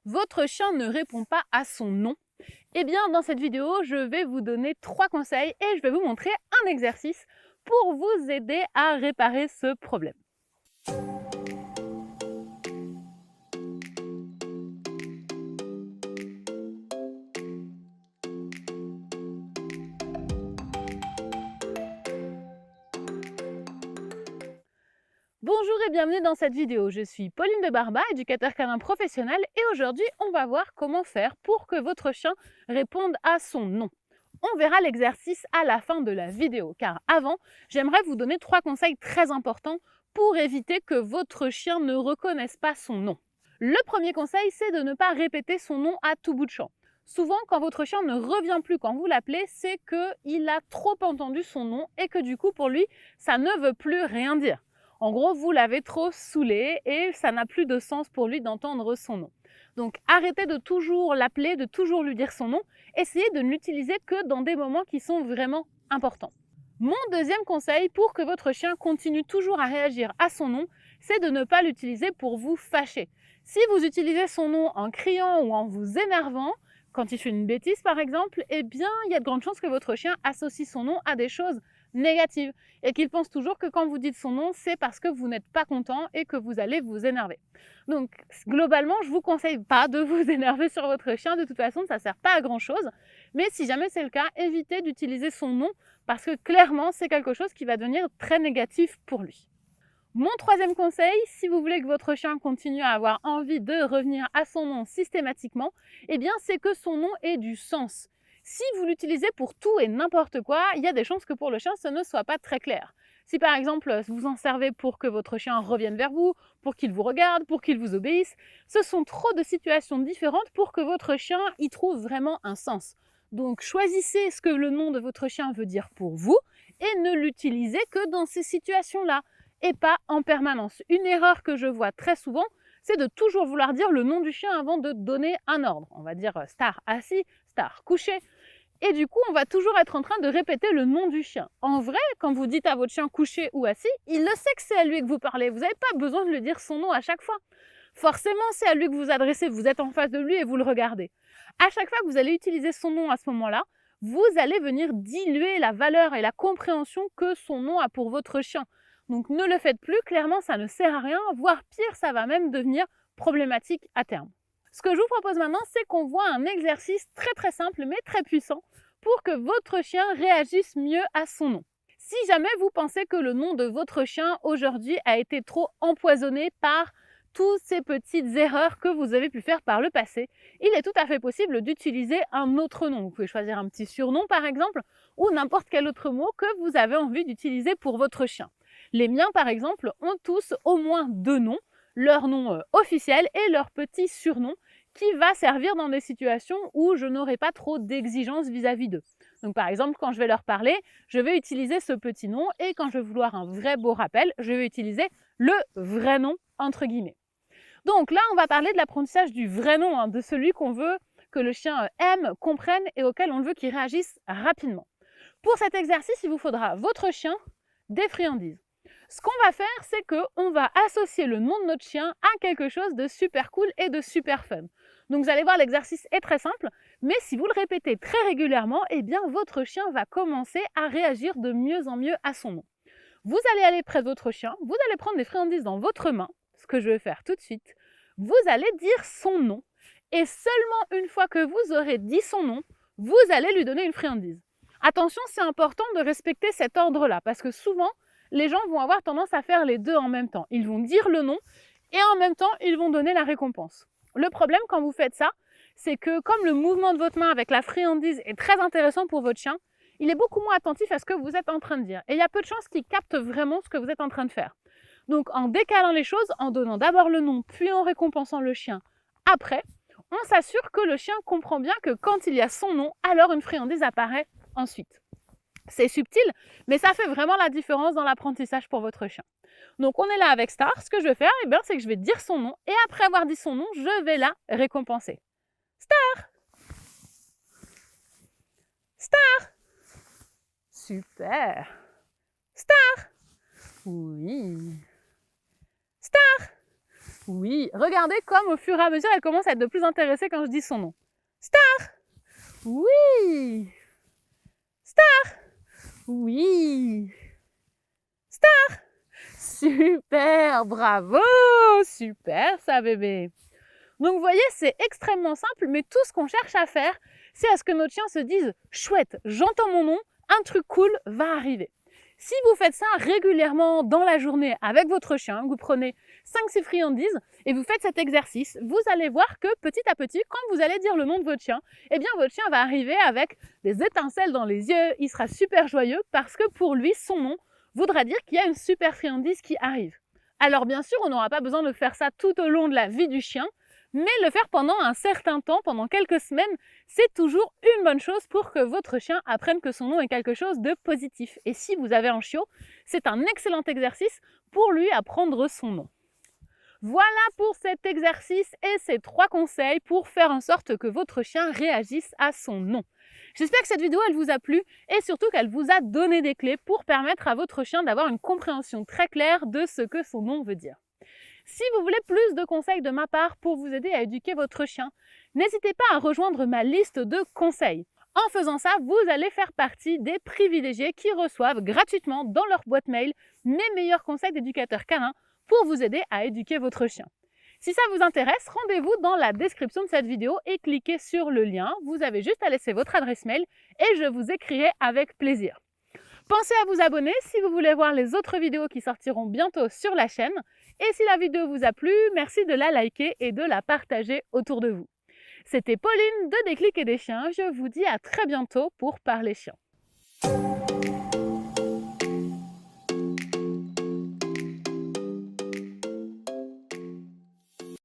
votre chien ne répond pas à son nom, eh bien dans cette vidéo, je vais vous donner 3 conseils et je vais vous montrer un exercice pour vous aider à réparer ce problème. Bonjour et bienvenue dans cette vidéo, je suis Pauline de Barba, éducateur canin professionnel et aujourd'hui on va voir comment faire pour que votre chien réponde à son nom. On verra l'exercice à la fin de la vidéo car avant, j'aimerais vous donner 3 conseils très importants pour éviter que votre chien ne reconnaisse pas son nom. Le premier conseil, c'est de ne pas répéter son nom à tout bout de champ. Souvent, quand votre chien ne revient plus quand vous l'appelez, c'est qu'il a trop entendu son nom et que du coup pour lui, ça ne veut plus rien dire. En gros, vous l'avez trop saoulé et ça n'a plus de sens pour lui d'entendre son nom. Donc arrêtez de toujours l'appeler, de toujours lui dire son nom. Essayez de ne l'utiliser que dans des moments qui sont vraiment importants. Mon deuxième conseil pour que votre chien continue toujours à réagir à son nom, c'est de ne pas l'utiliser pour vous fâcher. Si vous utilisez son nom en criant ou en vous énervant, quand il fait une bêtise par exemple, eh bien il y a de grandes chances que votre chien associe son nom à des choses négatives et qu'il pense toujours que quand vous dites son nom, c'est parce que vous n'êtes pas content et que vous allez vous énerver. Donc globalement, je ne vous conseille pas de vous énerver sur votre chien, de toute façon ça ne sert pas à grand chose, mais si jamais c'est le cas, évitez d'utiliser son nom parce que clairement c'est quelque chose qui va devenir très négatif pour lui. Mon troisième conseil, si vous voulez que votre chien continue à avoir envie de revenir à son nom systématiquement, eh bien c'est que son nom ait du sens. Si vous l'utilisez pour tout et n'importe quoi, il y a des chances que pour le chien, ce ne soit pas très clair. Si par exemple, vous en servez pour que votre chien revienne vers vous, pour qu'il vous regarde, pour qu'il vous obéisse, ce sont trop de situations différentes pour que votre chien y trouve vraiment un sens. Donc choisissez ce que le nom de votre chien veut dire pour vous et ne l'utilisez que dans ces situations-là et pas en permanence. Une erreur que je vois très souvent, c'est de toujours vouloir dire le nom du chien avant de donner un ordre. On va dire star assis, star couché. Et du coup, on va toujours être en train de répéter le nom du chien. En vrai, quand vous dites à votre chien couché ou assis, il le sait que c'est à lui que vous parlez. Vous n'avez pas besoin de lui dire son nom à chaque fois. Forcément, c'est à lui que vous adressez. Vous êtes en face de lui et vous le regardez. À chaque fois que vous allez utiliser son nom à ce moment-là, vous allez venir diluer la valeur et la compréhension que son nom a pour votre chien. Donc ne le faites plus, clairement ça ne sert à rien, voire pire, ça va même devenir problématique à terme. Ce que je vous propose maintenant, c'est qu'on voit un exercice très simple mais très puissant pour que votre chien réagisse mieux à son nom. Si jamais vous pensez que le nom de votre chien aujourd'hui a été trop empoisonné par toutes ces petites erreurs que vous avez pu faire par le passé, il est tout à fait possible d'utiliser un autre nom. Vous pouvez choisir un petit surnom par exemple, ou n'importe quel autre mot que vous avez envie d'utiliser pour votre chien. Les miens, par exemple, ont tous au moins 2 noms, leur nom officiel et leur petit surnom, qui va servir dans des situations où je n'aurai pas trop d'exigences vis-à-vis d'eux. Donc par exemple, quand je vais leur parler, je vais utiliser ce petit nom et quand je vais vouloir un vrai beau rappel, je vais utiliser le vrai nom, entre guillemets. Donc là, on va parler de l'apprentissage du vrai nom, de celui qu'on veut que le chien aime, comprenne et auquel on veut qu'il réagisse rapidement. Pour cet exercice, il vous faudra votre chien, des friandises. Ce qu'on va faire, c'est qu'on va associer le nom de notre chien à quelque chose de super cool et de super fun. Donc vous allez voir, l'exercice est très simple, mais si vous le répétez très régulièrement, eh bien votre chien va commencer à réagir de mieux en mieux à son nom. Vous allez aller près de votre chien, vous allez prendre des friandises dans votre main, ce que je vais faire tout de suite. Vous allez dire son nom, et seulement une fois que vous aurez dit son nom, vous allez lui donner une friandise. Attention, c'est important de respecter cet ordre-là, parce que souvent, les gens vont avoir tendance à faire les deux en même temps. Ils vont dire le nom et en même temps, ils vont donner la récompense. Le problème quand vous faites ça, c'est que comme le mouvement de votre main avec la friandise est très intéressant pour votre chien, il est beaucoup moins attentif à ce que vous êtes en train de dire. Et il y a peu de chances qu'il capte vraiment ce que vous êtes en train de faire. Donc en décalant les choses, en donnant d'abord le nom, puis en récompensant le chien après, on s'assure que le chien comprend bien que quand il y a son nom, alors une friandise apparaît ensuite. C'est subtil, mais ça fait vraiment la différence dans l'apprentissage pour votre chien. Donc on est là avec Star, ce que je vais faire, c'est que je vais dire son nom, et après avoir dit son nom, je vais la récompenser. Star! Star! Super! Star! Oui! Star! Oui, regardez comme au fur et à mesure, elle commence à être de plus intéressée quand je dis son nom. Star! Oui! Star! Oui! Star! Super! Bravo! Super ça bébé! Donc vous voyez, c'est extrêmement simple, mais tout ce qu'on cherche à faire, c'est à ce que notre chien se dise « Chouette, j'entends mon nom, un truc cool va arriver ». Si vous faites ça régulièrement dans la journée avec votre chien, vous prenez 5-6 friandises et vous faites cet exercice, vous allez voir que petit à petit, quand vous allez dire le nom de votre chien, eh bien votre chien va arriver avec des étincelles dans les yeux, il sera super joyeux parce que pour lui, son nom voudra dire qu'il y a une super friandise qui arrive. Alors bien sûr, on n'aura pas besoin de faire ça tout au long de la vie du chien, mais le faire pendant un certain temps, pendant quelques semaines, c'est toujours une bonne chose pour que votre chien apprenne que son nom est quelque chose de positif. Et si vous avez un chiot, c'est un excellent exercice pour lui apprendre son nom. Voilà pour cet exercice et ces 3 conseils pour faire en sorte que votre chien réagisse à son nom. J'espère que cette vidéo elle vous a plu et surtout qu'elle vous a donné des clés pour permettre à votre chien d'avoir une compréhension très claire de ce que son nom veut dire. Si vous voulez plus de conseils de ma part pour vous aider à éduquer votre chien, n'hésitez pas à rejoindre ma liste de conseils. En faisant ça, vous allez faire partie des privilégiés qui reçoivent gratuitement dans leur boîte mail mes meilleurs conseils d'éducateur canin pour vous aider à éduquer votre chien. Si ça vous intéresse, rendez-vous dans la description de cette vidéo et cliquez sur le lien. Vous avez juste à laisser votre adresse mail et je vous écrirai avec plaisir. Pensez à vous abonner si vous voulez voir les autres vidéos qui sortiront bientôt sur la chaîne. Et si la vidéo vous a plu, merci de la liker et de la partager autour de vous. C'était Pauline de Déclic et des chiens. Je vous dis à très bientôt pour Parler Chiens.